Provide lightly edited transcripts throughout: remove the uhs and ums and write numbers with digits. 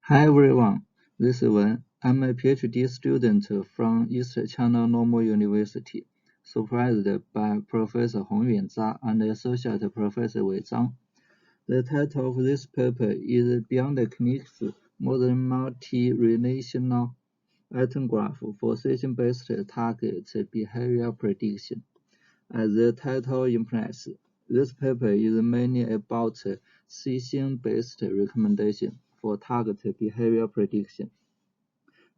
Hi everyone, this is Wang. I'm a PhD student from East China Normal University, supervised by Professor Hongyuan and Associate Professor Wei Zhang. The title of this paper is Beyond the Clinics Modern Multi-Relational Item Graph for Session-Based Target Behavior Prediction. As the title implies, this paper is mainly about session-based recommendation for target behavior prediction.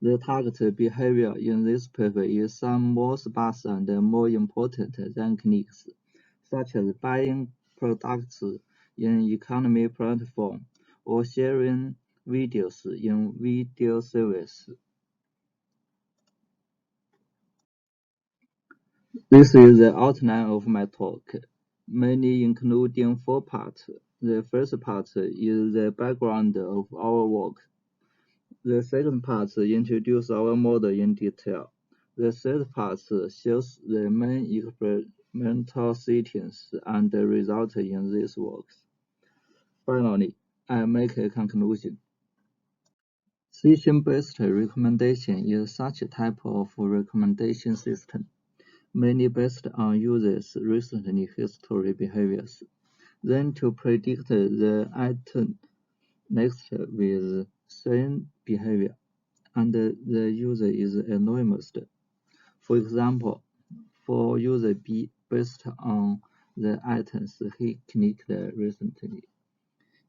The target behavior in this paper is some more sparse and more important than clinics, such as buying products in economy platform or sharing videos in video service. This is the outline of my talk, mainly including 4 parts. The first part is the background of our work. The second part introduces our model in detail. The third part shows the main experimental settings and the results in these works. Finally, I make a conclusion. Session-based recommendation is such a type of recommendation system, mainly based on users' recent history behaviors, then to predict the item next with same behavior, and the user is anonymous. For example, for user B, based on the items he clicked recently,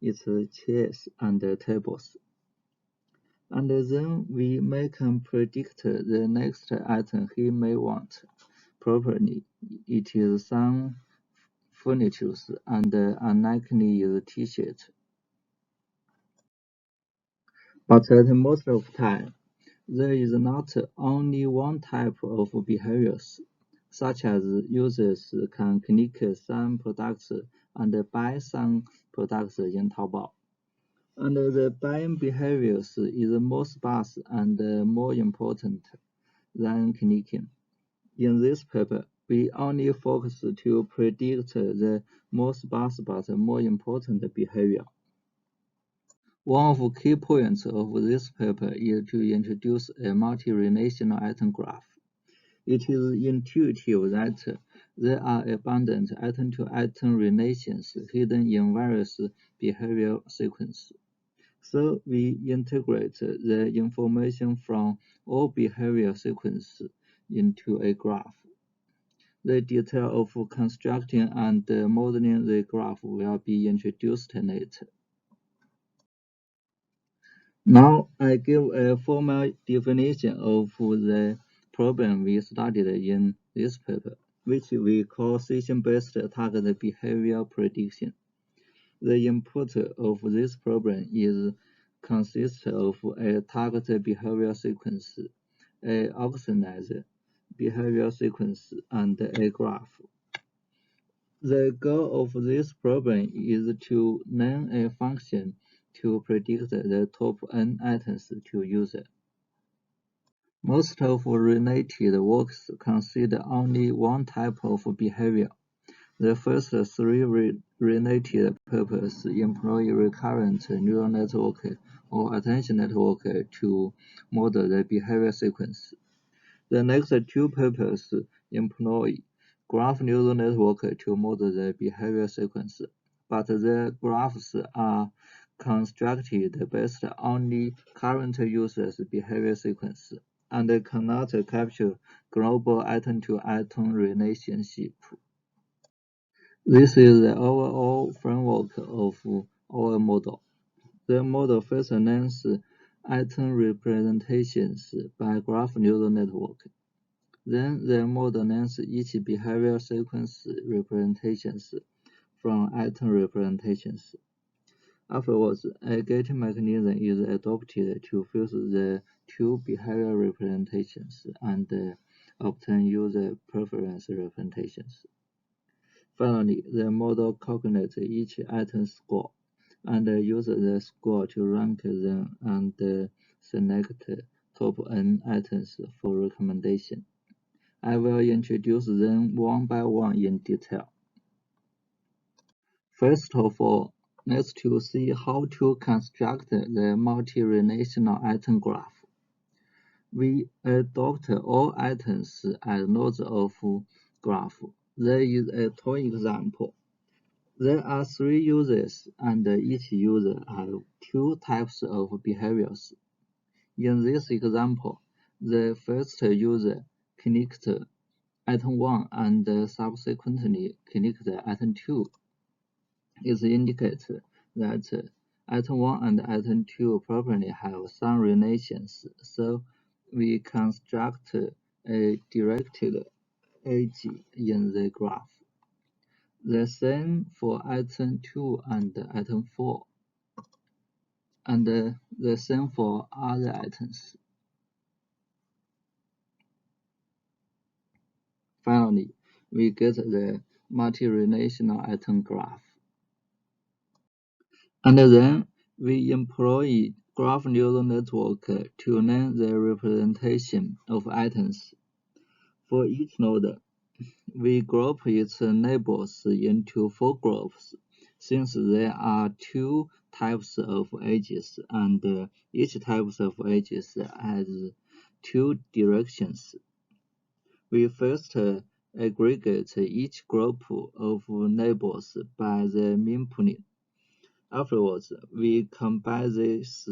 its chairs and tables. And then we can predict the next item he may want. Properly, it is some furniture and unlikely is t-shirt. But at most of the time, there is not only one type of behaviors, such as users can click some products and buy some products in Taobao. And the buying behaviors is more sparse and more important than clicking. In this paper, we only focus to predict the more sparse but more important behavior. One of the key points of this paper is to introduce a multi-relational item graph. It is intuitive that there are abundant item-to-item relations hidden in various behavior sequences. So we integrate the information from all behavior sequences into a graph. The detail of constructing and modeling the graph will be introduced later. Now I give a formal definition of the problem we studied in this paper, which we call session-based target behavior prediction. The input of this problem consists of a target behavior sequence, a organized behavior sequence, and a graph. The goal of this problem is to learn a function to predict the top n items to user. Most of related works consider only one type of behavior. The first 3 related papers employ recurrent neural network or attention network to model the behavior sequence. The next 2 papers employ graph neural network to model the behavior sequence, but the graphs are constructed based on the current user's behavior sequence and cannot capture global item-to-item relationship. This is the overall framework of our model. The model first learns item representations by graph neural network. Then the model learns each behavior sequence representations from item representations. Afterwards, a gating mechanism is adopted to fuse the 2 behavior representations and obtain user preference representations. Finally, the model calculates each item's score and uses the score to rank them and select top n items for recommendation. I will introduce them one by one in detail. First of all, let's to see how to construct the multi-relational item graph. We adopt all items as nodes of graph. There is a toy example. There are 3 users, and each user has 2 types of behaviors. In this example, the first user clicked item 1 and subsequently clicked item 2. It indicates that item 1 and item 2 probably have some relations, so we construct a directed edge in the graph. The same for item 2 and item 4, and the same for other items. Finally, we get the multi-relational item graph. And then we employ graph neural network to learn the representation of items. For each node, we group its neighbors into 4 groups, since there are 2 types of edges, and each type of edges has 2 directions. We first aggregate each group of neighbors by the mean pooling. Afterwards, we combine these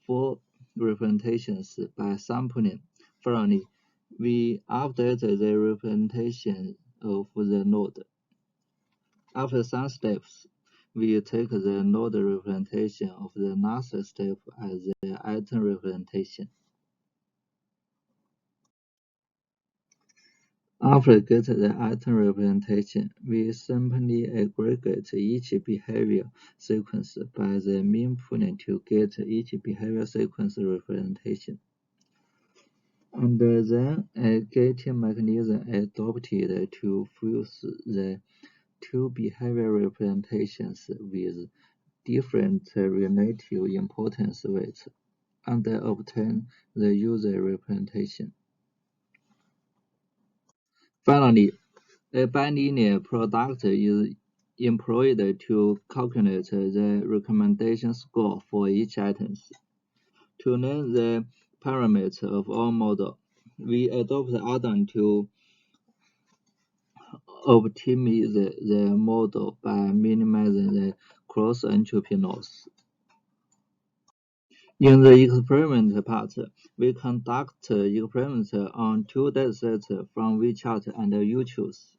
4 representations by sampling. Finally, we update the representation of the node. After some steps, we take the node representation of the last step as the item representation. After getting the item representation, we simply aggregate each behavior sequence by the mean pooling to get each behavior sequence representation. And then a gating mechanism adopted to fuse the 2 behavior representations with different relative importance weights and obtain the user representation. Finally, a bilinear product is employed to calculate the recommendation score for each item. To learn the parameters of our model, we adopt add-on to optimize the model by minimizing the cross-entropy loss. In the experiment part, we conduct experiments on 2 datasets from WeChat and YouTube's.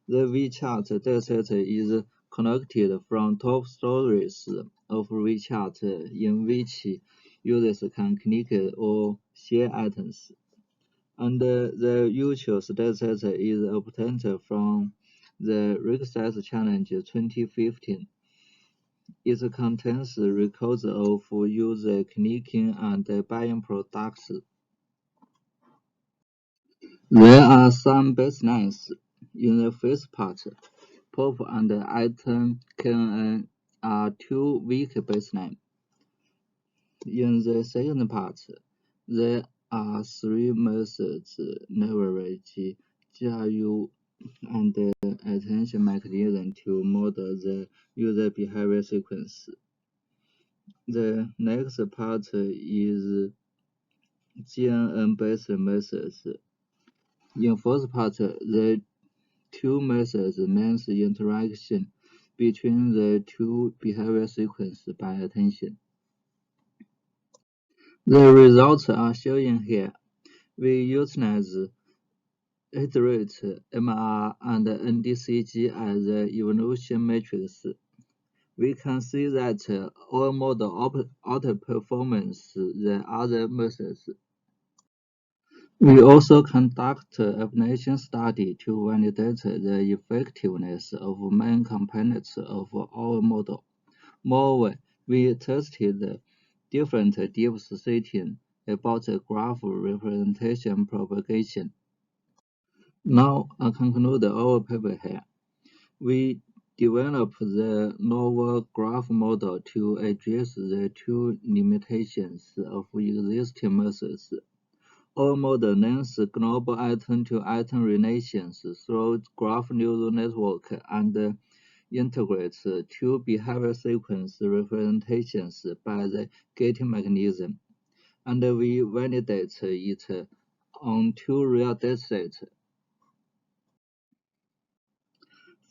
The WeChat dataset is collected from top stories of WeChat in which users can click or share items. And the YouTube's dataset is obtained from the Success Challenge 2015. It contains records of user clicking and buying products. There are some baselines. In the first part, pop and item KNN are 2 weak baselines. In the second part, there are 3 methods: leverage, GRU, and attention mechanism to model the user behavior sequence. The next part is GNN-based methods. In first part, the 2 methods learn the interaction between the 2 behavior sequences by attention. The results are shown here. We utilize hit rate, MR, and NDCG as the evolution matrix. We can see that our model outperforms the other methods. We also conduct application study to validate the effectiveness of main components of our model. Moreover, we tested different deep settings about graph representation propagation. Now, I conclude our paper here. We developed the novel graph model to address the 2 limitations of existing methods. Our model learns global item-to-item relations through graph neural network and integrates two behavior sequence representations by the gating mechanism, and we validate it on two real datasets.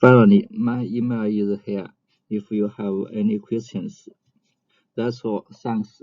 Finally, my email is here if you have any questions. That's all. Thanks.